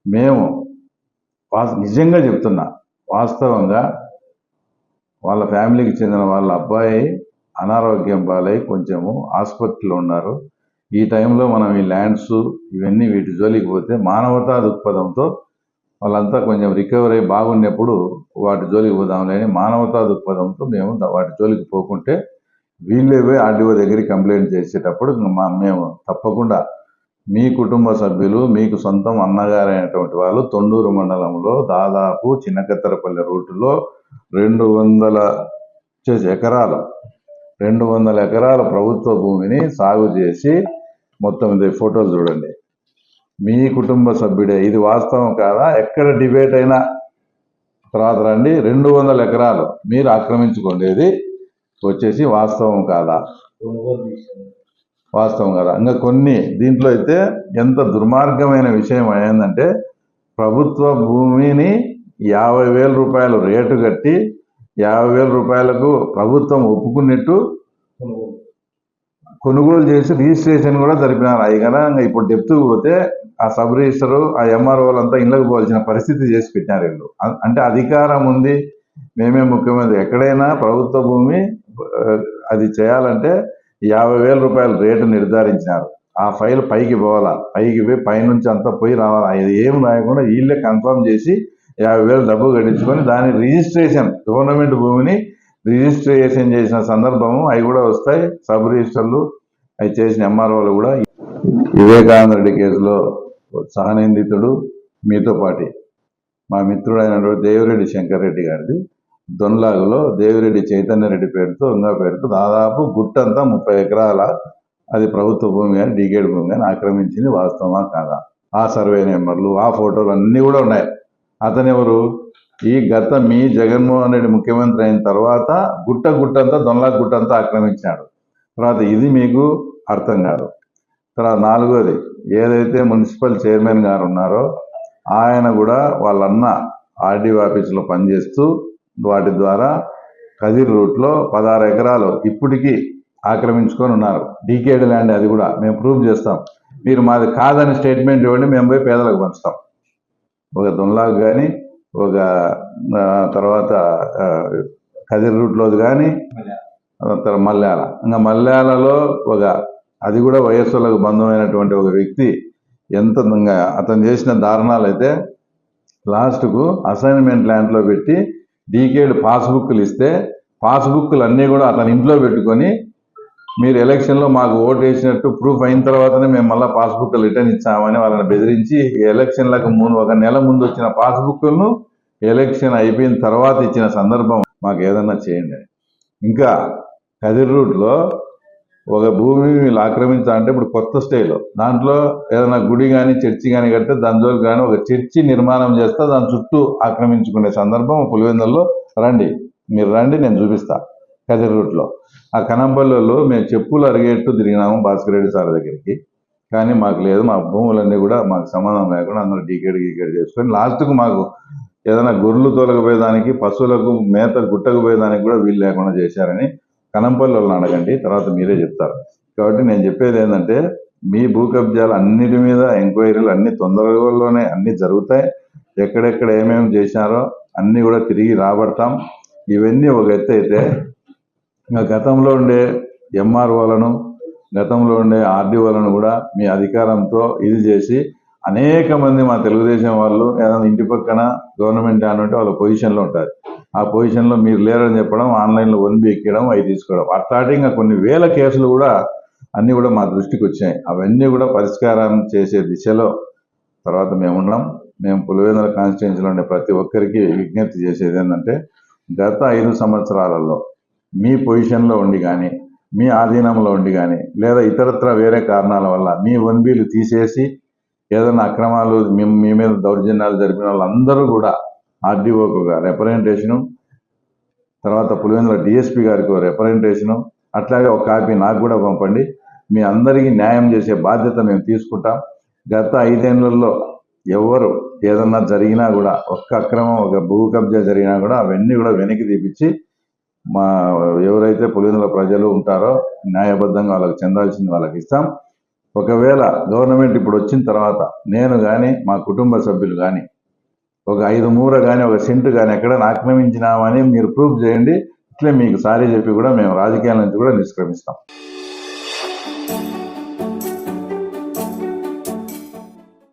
మేము నిజంగా చెప్తున్నా, వాస్తవంగా వాళ్ళ ఫ్యామిలీకి చెందిన వాళ్ళ అబ్బాయి అనారోగ్యం పాలై కొంచెము హాస్పిటల్లో ఉన్నారు. ఈ టైంలో మనం ఈ ల్యాండ్స్ ఇవన్నీ వీటి జోలికి పోతే మానవతా దృక్పథంతో వాళ్ళంతా కొంచెం రికవర్ అయ్యి బాగున్నప్పుడు వాటి జోలికి పోదాంలే అని మానవతా దృక్పథంతో మేము వాటి జోలికి పోకుంటే వీళ్ళే పోయి ఆర్డీఓ దగ్గరికి కంప్లైంట్ చేసేటప్పుడు మేము తప్పకుండా మీ కుటుంబ సభ్యులు మీకు సొంతం అన్నగారైనటువంటి వాళ్ళు తొండూరు మండలంలో దాదాపు చిన్నకత్తెరపల్లి రూటులో 200 ఎకరాలు 200 ఎకరాల ప్రభుత్వ భూమిని సాగు చేసి మొత్తం ఇది ఫోటోలు చూడండి, మీ కుటుంబ సభ్యుడే. ఇది వాస్తవం కాదా? ఎక్కడ డిబేట్ అయినా తర్వాత రండి. 200 ఎకరాలు మీరు ఆక్రమించుకోండేది వచ్చేసి వాస్తవం కాదా? వాస్తవం కదా. ఇంకా కొన్ని దీంట్లో అయితే ఎంత దుర్మార్గమైన విషయం ఏంటంటే, ప్రభుత్వ భూమిని 50,000 రూపాయలు రేటు కట్టి 50,000 రూపాయలకు ప్రభుత్వం ఒప్పుకున్నట్టు కొనుగోలు చేసి రిజిస్ట్రేషన్ కూడా జరిపినారు. అవి కదా ఇప్పుడు డెప్త్కు పోతే ఆ సబ్ రిజిస్టరు ఆ ఎంఆర్ఓలంతా ఇళ్ళకి పోవాల్సిన పరిస్థితి చేసి పెట్టినారు వీళ్ళు. అంటే అధికారం ఉంది, మేమే ముఖ్యమంత్రి. ఎక్కడైనా ప్రభుత్వ భూమి అది చేయాలంటే 50,000 రూపాయలు రేటు నిర్ధారించినారు. ఆ ఫైల్ పైకి పోవాలా, పైకి పోయి పైనుంచి అంతా పోయి రావాలా. ఇది ఏం రాయకుండా వీళ్ళే కన్ఫర్మ్ చేసి 50,000 డబ్బు కట్టించుకొని దాని రిజిస్ట్రేషన్, గవర్నమెంట్ భూమిని రిజిస్ట్రేషన్ చేసిన సందర్భము అవి కూడా వస్తాయి. సబ్ రిజిస్టర్లు అవి చేసిన ఎంఆర్ఓలు కూడా. వివేకానంద రెడ్డి కేసులో సహనిందితుడు మీతో పాటి మా మిత్రుడైనటువంటి దేవిరెడ్డి శంకర్ రెడ్డి గారిది దొన్లాగులో దేవిరెడ్డి చైతన్య రెడ్డి పేరుతో ఇంకా పేరుతో దాదాపు గుట్టంతా 30 ఎకరాల అది ప్రభుత్వ భూమి కానీ డీకేడ్ భూమి కానీ ఆక్రమించింది వాస్తవమా కాదా? ఆ సర్వే నెంబర్లు ఆ ఫోటోలు అన్నీ కూడా ఉన్నాయి. అతను ఎవరు? ఈ గత మీ జగన్మోహన్ రెడ్డి ముఖ్యమంత్రి అయిన తర్వాత గుట్టంతా దొన్లాగ్ గుట్టంతా ఆక్రమించాడు. తర్వాత ఇది మీకు అర్థం కాదు. తర్వాత నాలుగోది, ఏదైతే మున్సిపల్ చైర్మన్ గారు ఉన్నారో ఆయన కూడా వాళ్ళన్న ఆర్డీఓ ఆఫీసులో పనిచేస్తూ వాటి ద్వారా కదిర్ రూట్లో 16 ఎకరాలు ఇప్పటికీ ఆక్రమించుకొని ఉన్నారు. డీకేడ్ ల్యాండ్, అది కూడా మేము ప్రూవ్ చేస్తాం. మీరు మాది కాదని స్టేట్మెంట్ ఇవ్వండి, మేము పోయి పేదలకు పంచుతాం. ఒక దొన్లాగ్ కానీ ఒక తర్వాత కదిర్ రూట్లోది కానీ మల్యాల, ఇంకా మల్యాలలో ఒక అది కూడా వయస్సులకు బంధమైనటువంటి ఒక వ్యక్తి ఎంత అతను చేసిన దారుణాలు అయితే లాస్ట్కు అసైన్మెంట్ ల్యాండ్లో పెట్టి డీకేడ్ పాస్బుక్లు ఇస్తే పాస్బుక్లు అన్నీ కూడా అతని ఇంట్లో పెట్టుకొని మీరు ఎలక్షన్లో మాకు ఓటు వేసినట్టు ప్రూఫ్ అయిన తర్వాతనే మేము మళ్ళీ పాస్బుక్లు రిటర్న్ ఇచ్చామని వాళ్ళని బెదిరించి ఎలక్షన్లకు ఒక నెల ముందు వచ్చిన పాస్బుక్లను ఎలక్షన్ అయిపోయిన తర్వాత ఇచ్చిన సందర్భం. మాకు ఏదన్నా చేయండి. ఇంకా కదిర్ రూట్లో ఒక భూమి వీళ్ళు ఆక్రమించాలంటే ఇప్పుడు కొత్త స్టైల్లో దాంట్లో ఏదైనా గుడి కానీ చర్చి కానీ కడితే దాని జోలికి కానీ ఒక చర్చి నిర్మాణం చేస్తే దాని చుట్టూ ఆక్రమించుకునే సందర్భం పులివెందుల్లో రండి, మీరు రండి, నేను చూపిస్తా. కదిర్ రూట్లో ఆ కనంపల్లిలో మేము చెప్పులు అరిగేట్టు తిరిగినాము భాస్కర్ రెడ్డి సార్ దగ్గరికి, కానీ మాకు లేదు. మా భూములన్నీ కూడా మాకు సంబంధం లేకుండా అందరూ గీకేడ్ చేసుకొని లాస్ట్కు మాకు ఏదైనా గొర్రెలు తోలకపోయేదానికి పశువులకు మేత గుట్టకు పోయేదానికి కూడా వీలు లేకుండా చేశారని కనంపల్లి వాళ్ళని అడగండి, తర్వాత మీరే చెప్తారు. కాబట్టి నేను చెప్పేది ఏంటంటే, మీ భూ కబ్జాలు అన్నిటి మీద ఎంక్వైరీలు అన్ని తొందరలోనే అన్ని జరుగుతాయి. ఎక్కడెక్కడ ఏమేమి చేశారో అన్నీ కూడా తిరిగి రాబడతాం. ఇవన్నీ ఒక ఎత్తు అయితే, ఇంకా గతంలో ఉండే ఎంఆర్ఓలను గతంలో ఉండే ఆర్డీఓలను కూడా మీ అధికారంతో ఇది చేసి అనేక మంది మా తెలుగుదేశం వాళ్ళు ఏదైనా ఇంటి పక్కన గవర్నమెంట్ అంటే వాళ్ళ పొజిషన్లో ఉంటారు. ఆ పొజిషన్లో మీరు లేరని చెప్పడం, ఆన్లైన్లో 1B ఎక్కడం, అవి తీసుకోవడం, అట్లాంటి ఇంకా కొన్ని వేల కేసులు కూడా అన్నీ కూడా మా దృష్టికి వచ్చాయి. అవన్నీ కూడా పరిష్కారం చేసే దిశలో తర్వాత మేమున్నాం. మేము పులివెందుల కాన్స్టిట్యున్సీలో ఉండే ప్రతి ఒక్కరికి విజ్ఞప్తి చేసేది ఏంటంటే, గత 5 సంవత్సరాలలో మీ పొజిషన్లో ఉండి కానీ మీ ఆధీనంలో ఉండి కానీ లేదా ఇతరత్ర వేరే కారణాల వల్ల మీ 1Bలు తీసేసి ఏదైనా అక్రమాలు మీ మీద దౌర్జన్యాలు జరిపిన వాళ్ళందరూ కూడా ఆర్డీఓకు రిప్రజెంటేషను, తర్వాత పులివెందుల డిఎస్పీ గారికి రిప్రజెంటేషను, అట్లాగే ఒక కాపీ నాకు కూడా పంపండి. మీ అందరికీ న్యాయం చేసే బాధ్యత మేము తీసుకుంటాం. గత 5 ఏళ్లలో ఎవరు ఏదన్నా జరిగినా కూడా, ఒక్క అక్రమం ఒక భూ కబ్జా జరిగినా కూడా అవన్నీ కూడా వెనక్కి తీపిచ్చి మా ఎవరైతే పులివెందుల ప్రజలు ఉంటారో న్యాయబద్ధంగా వాళ్ళకి చెందాల్సింది వాళ్ళకి ఇస్తాం. ఒకవేళ గవర్నమెంట్ ఇప్పుడు వచ్చిన తర్వాత నేను కానీ మా కుటుంబ సభ్యులు కానీ ఒక 5 మూర కానీ ఒక సెంటు కానీ ఎక్కడైనా ఆక్రమించినామని మీరు ప్రూఫ్ చేయండి. ఇట్లే మీకు సారీ చెప్పి కూడా మేము రాజకీయాల నుంచి కూడా నిష్క్రమిస్తాం.